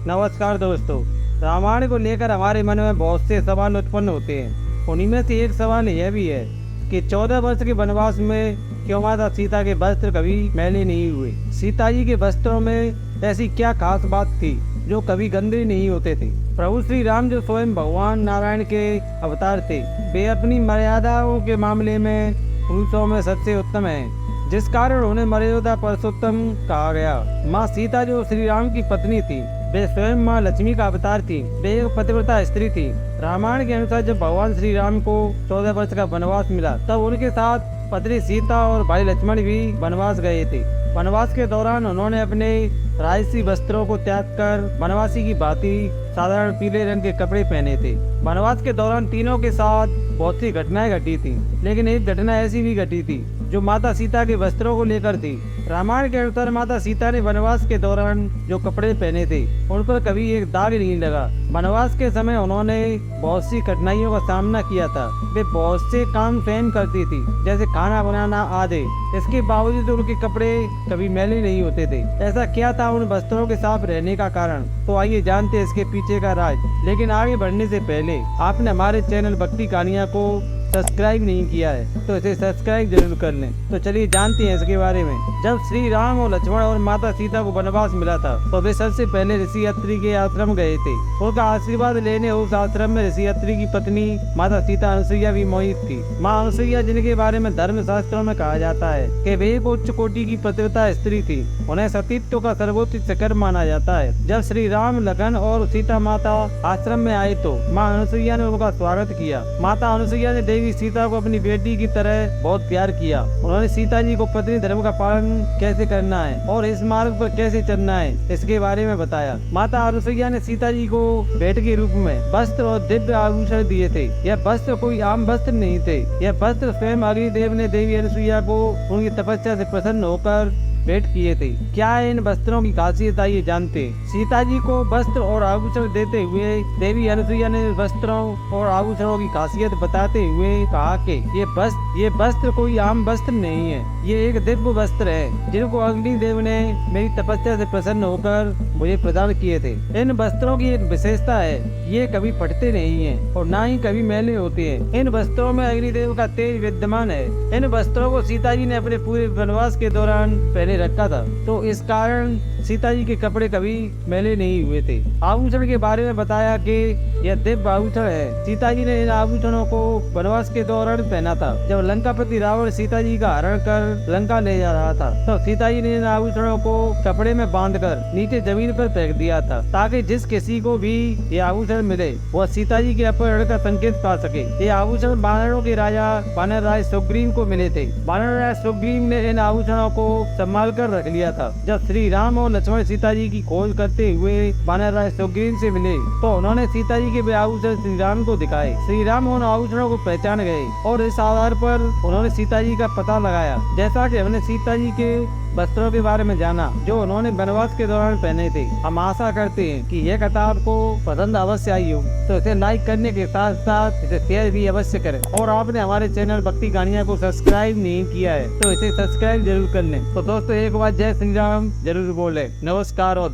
नमस्कार दोस्तों। रामायण को लेकर हमारे मन में बहुत से सवाल उत्पन्न होते हैं। उन्हीं में से एक सवाल यह भी है कि 14 वर्ष के वनवास में क्यों माता सीता के वस्त्र कभी मैले नहीं हुए। सीता जी के वस्त्रों में ऐसी क्या खास बात थी जो कभी गंदे नहीं होते थे। प्रभु श्री राम जो स्वयं भगवान नारायण के अवतार थे, वे अपनी मर्यादाओं के मामले में पुरुषों में सबसे उत्तम हैं, जिस कारण उन्हें मर्यादा पुरुषोत्तम कहा गया। माँ सीता जो श्री राम की पत्नी थी, वे स्वयं माँ लक्ष्मी का अवतार थी। वे एक पतिव्रता स्त्री थी। रामायण के अनुसार जब भगवान श्री राम को 14 वर्ष का वनवास मिला, तब उनके साथ पत्नी सीता और भाई लक्ष्मण भी वनवास गए थे। वनवास के दौरान उन्होंने अपने राजसी वस्त्रों को त्याग कर वनवासी की भांति साधारण पीले रंग के कपड़े पहने थे। वनवास के दौरान तीनों के साथ बहुत सी घटनाएं घटी थी, लेकिन एक घटना ऐसी भी घटी थी जो माता सीता के वस्त्रों को लेकर थी। रामायण के अनुसार माता सीता ने वनवास के दौरान जो कपड़े पहने थे, उन पर कभी एक दाग नहीं लगा। वनवास के समय उन्होंने बहुत सी कठिनाइयों का सामना किया था। वे बहुत से काम स्वयं करती थी, जैसे खाना बनाना आदि। इसके बावजूद उनके कपड़े कभी मैले नहीं होते थे। ऐसा क्या था उन वस्त्रों के साफ रहने का कारण? तो आइए जानते हैं इसके पीछे का राज। लेकिन आगे बढ़ने से पहले आपने हमारे चैनल भक्ति कहानियाँ को सब्सक्राइब नहीं किया है तो इसे सब्सक्राइब जरूर कर लें। तो चलिए जानते हैं इसके बारे में। जब श्री राम और लक्ष्मण और माता सीता को वनवास मिला था, तो वे सबसे पहले ऋषि अत्रि के आश्रम गए थे। उनका आशीर्वाद लेने उस आश्रम में ऋषि अत्रि की पत्नी माता सीता अनुसुईया भी मौजूद थी। माँ अनुसुईया, जिनके बारे में धर्म शास्त्रों में कहा जाता है कि वे एक उच्च कोटि की पतिव्रता स्त्री थी, उन्हें सतीत्व का सर्वोच्च शिखर माना जाता है। जब श्री राम, लखन और सीता माता आश्रम में आए तो माँ अनुसुईया ने उनका स्वागत किया। माता अनुसुईया ने देवी सीता को अपनी बेटी की तरह बहुत प्यार किया। उन्होंने सीता जी को पत्नी धर्म का पालन कैसे करना है और इस मार्ग पर कैसे चलना है, इसके बारे में बताया। माता अनुसुईया ने सीता जी को भेंट के रूप में वस्त्र और दिव्य आभूषण दिए थे। यह वस्त्र कोई आम वस्त्र नहीं थे। यह वस्त्र स्वयं अग्निदेव ने देवी अनुसुईया को उनकी तपस्या से प्रसन्न होकर भेंट किए थे। क्या है इन वस्त्रों की खासियत, आइए जानते। सीता जी को वस्त्र और आभूषण देते हुए देवी अनुसुईया ने वस्त्रों और आभूषणों की खासियत बताते हुए कहा कि ये वस्त्र कोई आम वस्त्र नहीं है। ये एक दिव्य वस्त्र है जिनको अग्निदेव ने मेरी तपस्या से प्रसन्न होकर मुझे प्रदान किए थे। इन वस्त्रों की एक विशेषता है, ये कभी फटते नहीं हैं और ना ही कभी मैले होते हैं। इन वस्त्रों में अग्निदेव का तेज विद्यमान है। इन वस्त्रों को सीता जी ने अपने पूरे वनवास के दौरान पहने रखा था, तो इस कारण सीता जी के कपड़े कभी मैले नहीं हुए थे। आभूषण के बारे में बताया कि यह दिव्य आभूषण है। सीता जी ने इन आभूषणों को वनवास के दौरान पहना था। जब लंकापति रावण सीता जी का हरण कर लंका ले जा रहा था, तो सीता जी ने इन आभूषणों को कपड़े में बांधकर नीचे जमीन पर फेंक दिया था, ताकि जिस किसी को भी ये आभूषण मिले वह सीता जी के अपहरण का संकेत पा सके। ये आभूषण वानरों के राजा वानर राज सुग्रीव को मिले थे। वानर राज सुग्रीव ने इन आभूषणों को संभाल कर रख लिया था। जब श्री राम और लक्ष्मण सीता जी की खोज करते हुए वानर राज सुग्रीव से मिले, तो उन्होंने सीता जी के वे आभूषण श्री राम को दिखाए। श्री राम उन आभूषणों को पहचान गए और इस आधार पर उन्होंने सीता जी का पता लगाया। जैसा कि हमने सीता जी के वस्त्रों के बारे में जाना जो उन्होंने वनवास के दौरान पहने थे। हम आशा करते हैं कि यह कथा आपको पसंद अवश्य आई हो, तो इसे लाइक करने के साथ साथ इसे शेयर भी अवश्य करें। और आपने हमारे चैनल भक्ति कहानियाँ को सब्सक्राइब नहीं किया है तो इसे सब्सक्राइब जरूर कर लें। तो दोस्तों, एक बार जय श्री राम जरूर बोले। नमस्कार और